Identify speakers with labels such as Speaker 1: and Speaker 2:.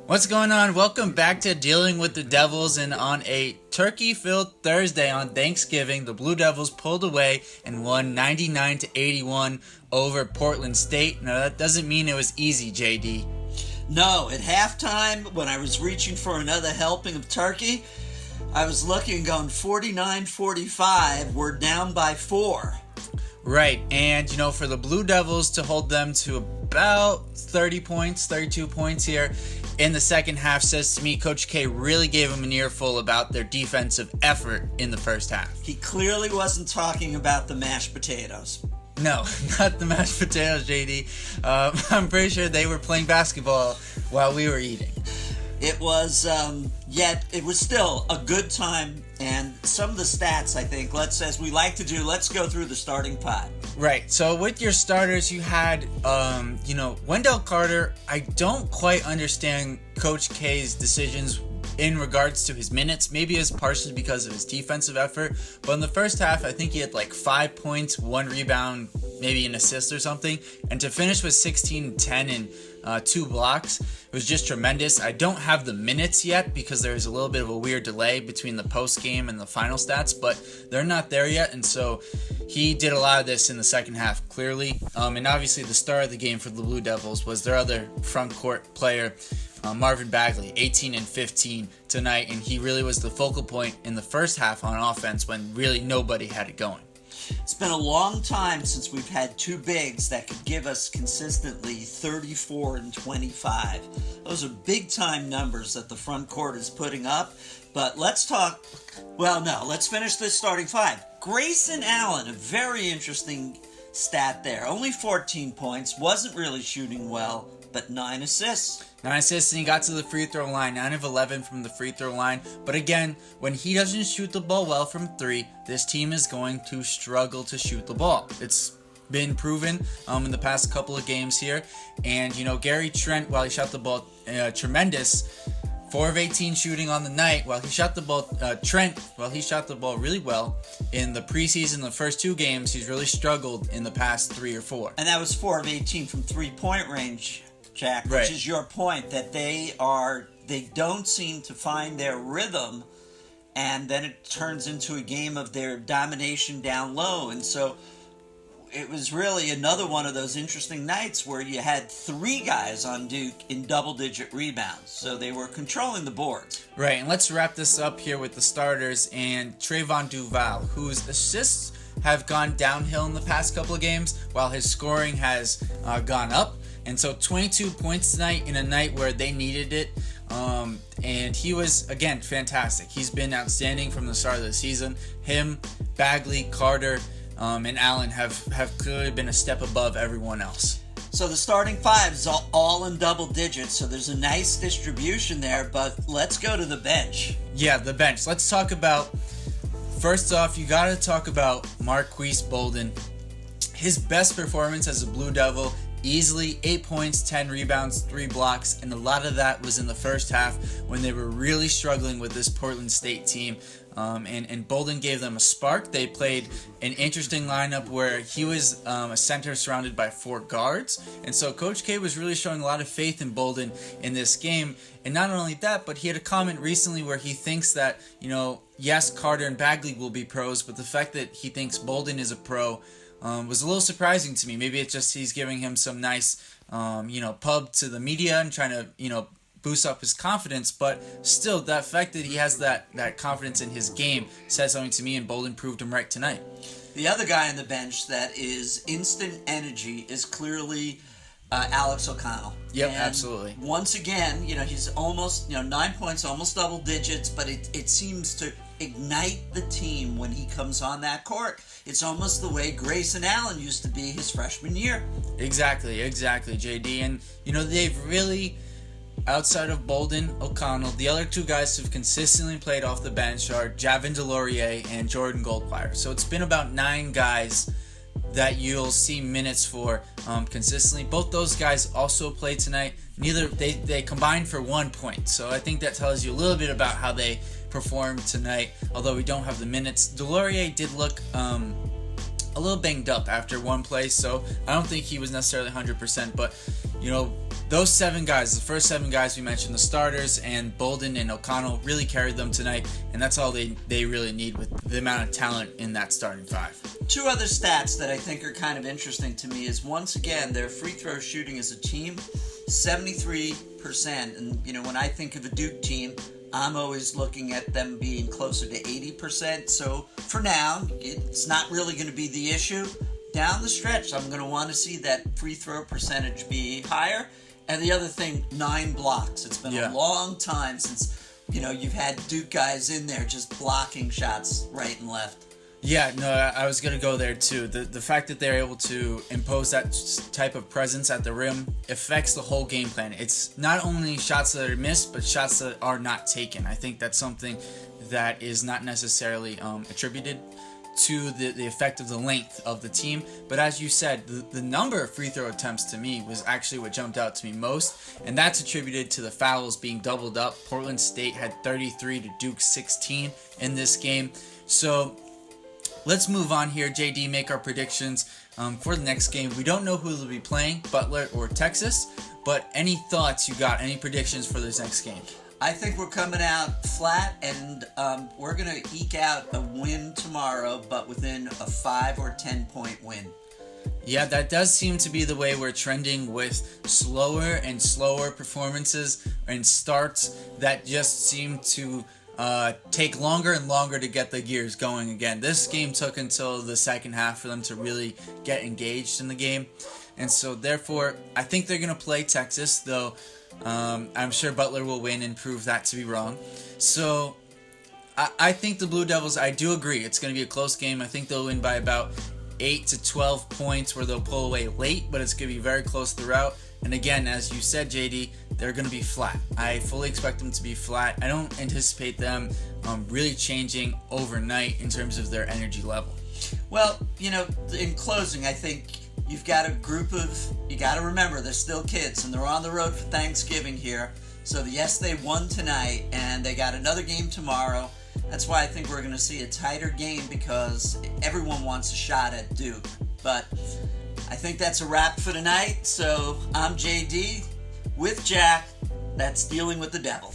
Speaker 1: What's going on? Welcome back to Dealing with the Devils, and on a turkey-filled Thursday on Thanksgiving, the Blue Devils pulled away and won 99-81 over Portland State. Now that doesn't mean it was easy, JD.
Speaker 2: No, at halftime, when I was reaching for another helping of turkey, I was looking and going 49-45, we're down by 4.
Speaker 1: Right, and for the Blue Devils to hold them to about 32 points here in the second half says to me Coach K really gave them an earful about their defensive effort in the first half.
Speaker 2: He clearly wasn't talking about the mashed potatoes.
Speaker 1: No, not the mashed potatoes, JD. I'm pretty sure they were playing basketball while we were eating.
Speaker 2: It was, yet it was still a good time, and some of the stats, I think, as we like to do, let's go through the starting five.
Speaker 1: Right, so with your starters, you had, Wendell Carter. I don't quite understand Coach K's decisions in regards to his minutes. Maybe it's partially because of his defensive effort, but in the first half, I think he had 5 points, 1 rebound, maybe an assist or something, and to finish with 16, 10, and 2 blocks, it was just tremendous. I don't have the minutes yet because there's a little bit of a weird delay between the post game and the final stats, but they're not there yet, and so he did a lot of this in the second half, clearly. And obviously the star of the game for the Blue Devils was their other front court player, Marvin Bagley, 18 and 15 tonight, and he really was the focal point in the first half on offense when really nobody had it going.
Speaker 2: It's been a long time since we've had two bigs that could give us consistently 34 and 25. Those are big-time numbers that the front court is putting up. But let's finish this starting five. Grayson Allen, a very interesting stat there. Only 14 points, wasn't really shooting well, but 9 assists.
Speaker 1: 9 assists, and he got to the free throw line, 9 of 11 from the free throw line. But again, when he doesn't shoot the ball well from 3, this team is going to struggle to shoot the ball. It's been proven in the past couple of games here. And, Gary Trent, while he shot the ball tremendous, 4 of 18 shooting on the night, while he shot the ball really well in the preseason, the first 2 games, he's really struggled in the past 3 or 4.
Speaker 2: And that was 4 of 18 from 3-point range, Jack,
Speaker 1: right.
Speaker 2: Which is your point, that they don't seem to find their rhythm, and then it turns into a game of their domination down low. And so it was really another one of those interesting nights where you had 3 guys on Duke in double-digit rebounds. So they were controlling the boards.
Speaker 1: Right, and let's wrap this up here with the starters and Trayvon Duval, whose assists have gone downhill in the past couple of games, while his scoring has gone up. And so 22 points tonight in a night where they needed it. And he was, again, fantastic. He's been outstanding from the start of the season. Him, Bagley, Carter, and Allen have clearly been a step above everyone else.
Speaker 2: So the starting five is all in double digits, so there's a nice distribution there, but let's go to the bench.
Speaker 1: Yeah, the bench. Let's talk about, first off, you got to talk about Marquise Bolden. His best performance as a Blue Devil, easily 8 points, 10 rebounds, 3 blocks, and a lot of that was in the first half when they were really struggling with this Portland State team. And Bolden gave them a spark. They played an interesting lineup where he was a center surrounded by 4 guards. And so Coach K was really showing a lot of faith in Bolden in this game. And not only that, but he had a comment recently where he thinks that, yes, Carter and Bagley will be pros, but the fact that he thinks Bolden is a pro was a little surprising to me. Maybe it's just he's giving him some nice, pub to the media and trying to, boost up his confidence, but still, that fact that he has that confidence in his game says something to me, and Bolden proved him right tonight.
Speaker 2: The other guy on the bench that is instant energy is clearly Alex O'Connell.
Speaker 1: Yep,
Speaker 2: and
Speaker 1: absolutely.
Speaker 2: Once again, he's almost, 9 points, almost double digits, but it seems to ignite the team when he comes on that court. It's almost the way Grayson Allen used to be his freshman year.
Speaker 1: Exactly, JD. And, they've really, outside of Bolden, O'Connell, the other 2 guys who've consistently played off the bench are Javin DeLaurier and Jordan Goldwire. So it's been about 9 guys that you'll see minutes for consistently. Both those guys also played tonight. They combined for 1 point. So I think that tells you a little bit about how they performed tonight, although we don't have the minutes. DeLaurier did look a little banged up after one play, so I don't think he was necessarily 100%, but those 7 guys, the first 7 guys we mentioned, the starters, and Bolden and O'Connell really carried them tonight, and that's all they really need with the amount of talent in that starting 5.
Speaker 2: 2 other stats that I think are kind of interesting to me is, once again, their free throw shooting as a team, 73%. And, when I think of a Duke team, I'm always looking at them being closer to 80%. So for now, it's not really going to be the issue. Down the stretch, I'm going to want to see that free throw percentage be higher. And the other thing, 9 blocks. It's been a long time since, you've had Duke guys in there just blocking shots right and left.
Speaker 1: Yeah, no, I was going to go there too. The fact that they're able to impose that type of presence at the rim affects the whole game plan. It's not only shots that are missed, but shots that are not taken. I think that's something that is not necessarily attributed to the effect of the length of the team. But as you said, the number of free throw attempts to me was actually what jumped out to me most, and that's attributed to the fouls being doubled up. Portland State had 33 to Duke 16 in this game. So let's move on here, JD, make our predictions for the next game. We don't know who will be playing, Butler or Texas, but any thoughts you got, any predictions for this next game?
Speaker 2: I think we're coming out flat, and we're going to eke out a win tomorrow, but within a 5 or 10 point win.
Speaker 1: Yeah, that does seem to be the way we're trending, with slower and slower performances and starts that just seem to take longer and longer to get the gears going again. This game took until the second half for them to really get engaged in the game. And so therefore, I think they're going to play Texas, though I'm sure Butler will win and prove that to be wrong. So I think the Blue Devils, I do agree, it's going to be a close game. I think they'll win by about 8 to 12 points, where they'll pull away late, but it's going to be very close throughout. And again, as you said, JD, they're going to be flat. I fully expect them to be flat. I don't anticipate them really changing overnight in terms of their energy level.
Speaker 2: Well, in closing, I think you've got a group of, you got to remember, they're still kids, and they're on the road for Thanksgiving here. So yes, they won tonight, and they got another game tomorrow. That's why I think we're going to see a tighter game, because everyone wants a shot at Duke. But I think that's a wrap for tonight. So I'm JD with Jack. That's Dealing with the Devil.